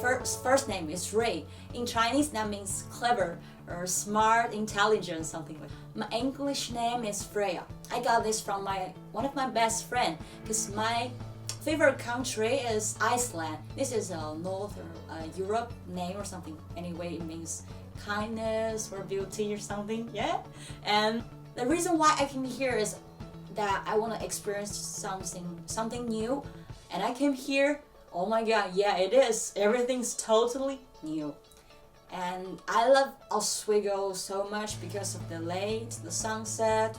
first name is Ray. In Chinese, that means clever or smart, intelligent, something like that. My English name is Freya. I got this from one of my best friends because my favorite country is Iceland. This is a Northern Europe name or something. Anyway, it means kindness or beauty or something. Yeah. And the reason why I came here is that I want to experience something new. And I came here. Oh my God, yeah, it is. Everything's totally new. And I love Oswego so much because of the lake, the sunset.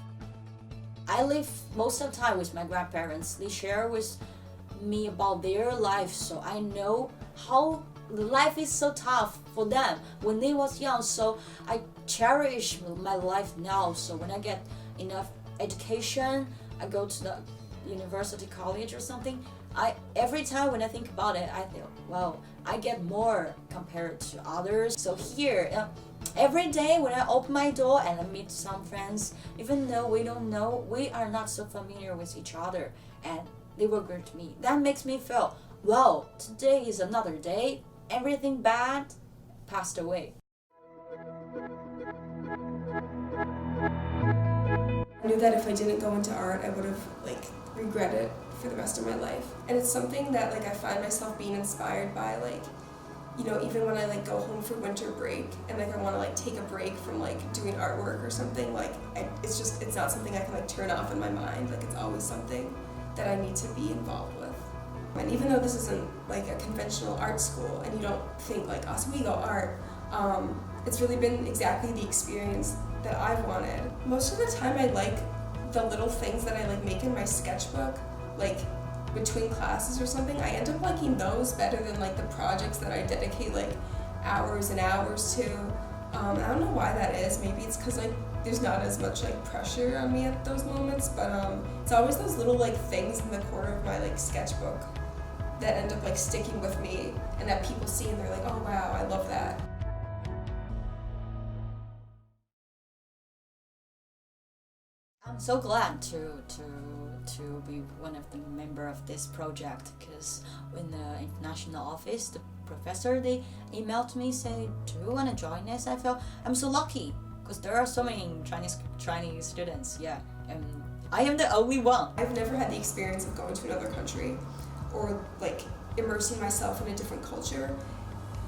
I live most of the time with my grandparents. They share with me about their life, so I know how life is so tough for them when they was young. So I cherish my life now. So when I get enough education, I go to the university college or something. Every time when I think about it, I feel, wow, I get more compared to others. So here, every day when I open my door and I meet some friends, even though we are not so familiar with each other, and they were good to me. That makes me feel, wow, today is another day. Everything bad passed away. I knew that if I didn't go into art, I would have regret it for the rest of my life. And it's something that I find myself being inspired by, even when I go home for winter break and I want to take a break from doing artwork or something, it's not something I can turn off in my mind. It's always something that I need to be involved with. And even though this isn't a conventional art school and you don't think Oswego art, it's really been exactly the experience that I've wanted. Most of the time I like the little things that I make in my sketchbook, between classes or something. I end up liking those better than the projects that I dedicate hours and hours to. I don't know why that is. Maybe it's because there's not as much pressure on me at those moments, but it's always those little things in the corner of my sketchbook that end up sticking with me and that people see and they're like, oh wow, I love that. I'm so glad to be one of the member of this project, because when the international office, the professor, they emailed me say, do you want to join this? I felt I'm so lucky because there are so many Chinese students. Yeah, and I am the only one. I've never had the experience of going to another country or immersing myself in a different culture,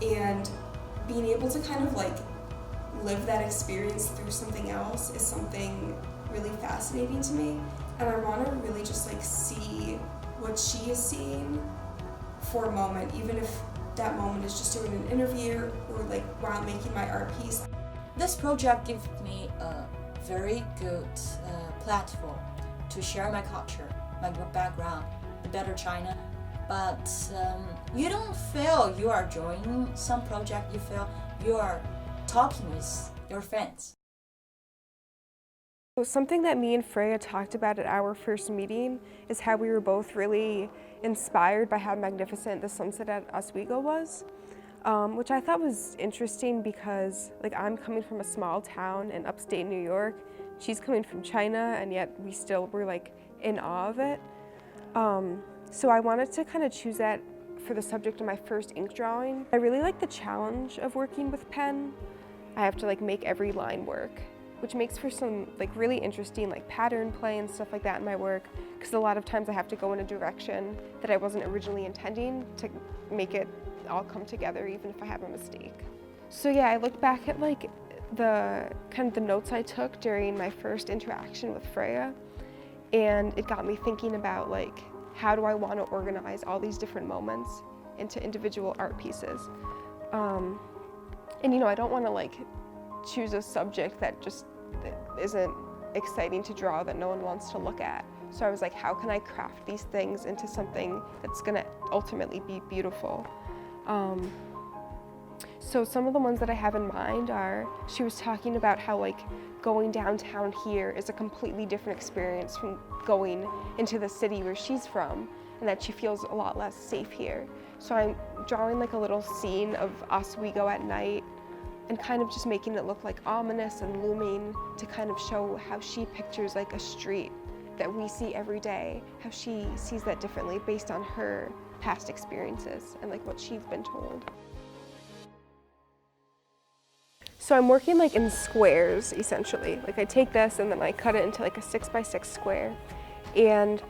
and being able to kind of live that experience through something else is something really fascinating to me, and I want to really just see what she is seeing for a moment, even if that moment is just doing an interview or while making my art piece. This project gives me a very good platform to share my culture, my background, the better China. But you don't feel you are joining some project, you feel you are talking with your friends. Something that me and Freya talked about at our first meeting is how we were both really inspired by how magnificent the sunset at Oswego was, which I thought was interesting because I'm coming from a small town in upstate New York, she's coming from China, and yet we still were in awe of it. So I wanted to kind of choose that for the subject of my first ink drawing. I really like the challenge of working with pen. I have to make every line work, which makes for some really interesting pattern play and stuff like that in my work, because a lot of times I have to go in a direction that I wasn't originally intending to make it all come together, even if I have a mistake. So yeah, I looked back at the notes I took during my first interaction with Freya, and it got me thinking about how do I want to organize all these different moments into individual art pieces. And I don't want to choose a subject that just isn't exciting to draw, that no one wants to look at. So I was how can I craft these things into something that's going to ultimately be beautiful? So some of the ones that I have in mind are, she was talking about how going downtown here is a completely different experience from going into the city where she's from, and that she feels a lot less safe here. So I'm drawing a little scene of Oswego at night and kind of just making it look ominous and looming to kind of show how she pictures a street that we see every day, how she sees that differently based on her past experiences and like what she's been told. So I'm working like in squares essentially. Like I take this and then I cut it into like a 6x6 square. And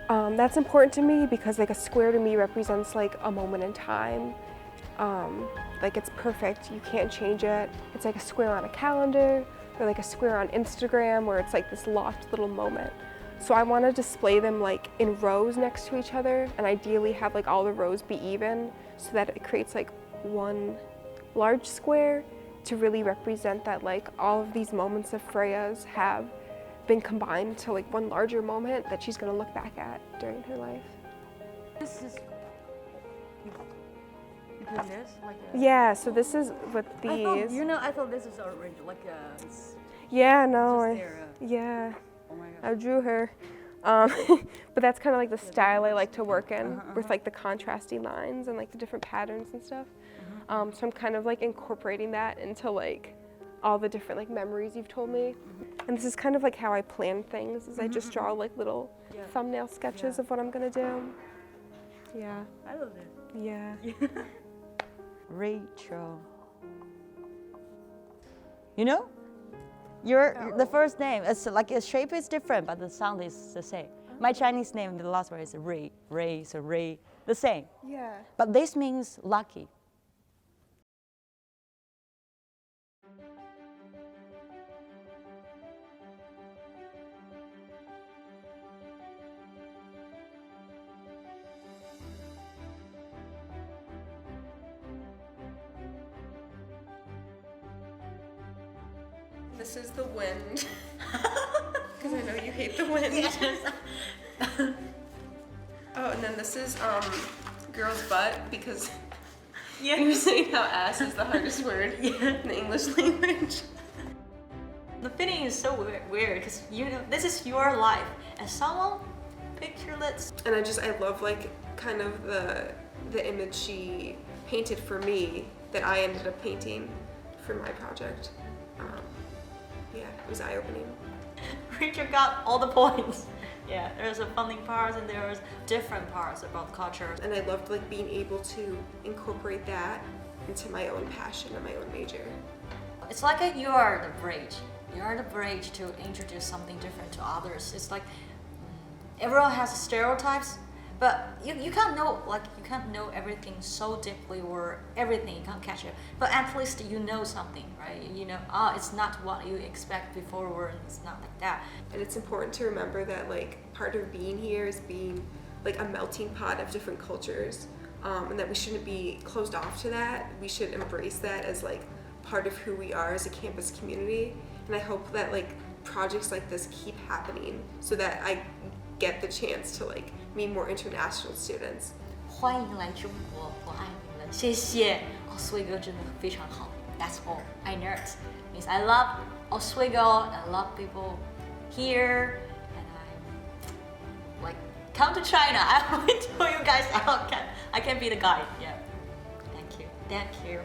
that's important to me because like a square to me represents like a moment in time. Like it's perfect, you can't change it. It's like a square on a calendar or like a square on Instagram where it's like this locked little moment. So I want to display them like in rows next to each other and ideally have like all the rows be even so that it creates like one large square to really represent that like all of these moments of Freya's have been combined to like one larger moment that she's going to look back at during her life. This is you put this like a, Yeah, so this is with these. I thought this is original, like it's Yeah, no, just there, yeah, oh my god. I drew her. But that's kind of like the style I like to work in with like the contrasting lines and like the different patterns and stuff. So I'm kind of like incorporating that into like all the different like memories you've told me. And this is kind of like how I plan things is I just draw like little thumbnail sketches of what I'm gonna do. Yeah. I love it. Yeah. Rachel. You know? Your the first name, it's like the shape is different, but the sound is the same. My Chinese name, the last word is Ray. Ray, so Ray, the same. Yeah. But this means lucky. This is the wind. Because I know you hate the wind. Oh, and then this is girl's butt because you were saying how ass is the hardest word in the English language. The feeling is so weird because you know this is your life, and someone pictureless. And I love like kind of the image she painted for me that I ended up painting for my project. Yeah, it was eye-opening. Rachel got all the points. Yeah, there's a funny part and there's different parts about culture. And I loved like being able to incorporate that into my own passion and my own major. It's like you are the bridge. You are the bridge to introduce something different to others. It's like everyone has stereotypes, but you can't know everything so deeply or everything you can't catch it. But at least you know something, right? You know, it's not what you expect before, or it's not like that. And it's important to remember that like part of being here is being like a melting pot of different cultures, and that we shouldn't be closed off to that. We should embrace that as like part of who we are as a campus community. And I hope that like projects like this keep happening so that I get the chance to like meet more international students. 欢迎来中国，我爱你们，谢谢。Oswego 真的非常好。That's all. I nerd means I love Oswego. I love people here, and I like come to China. I will tell you guys I can be the guide. Yeah. Thank you. Thank you.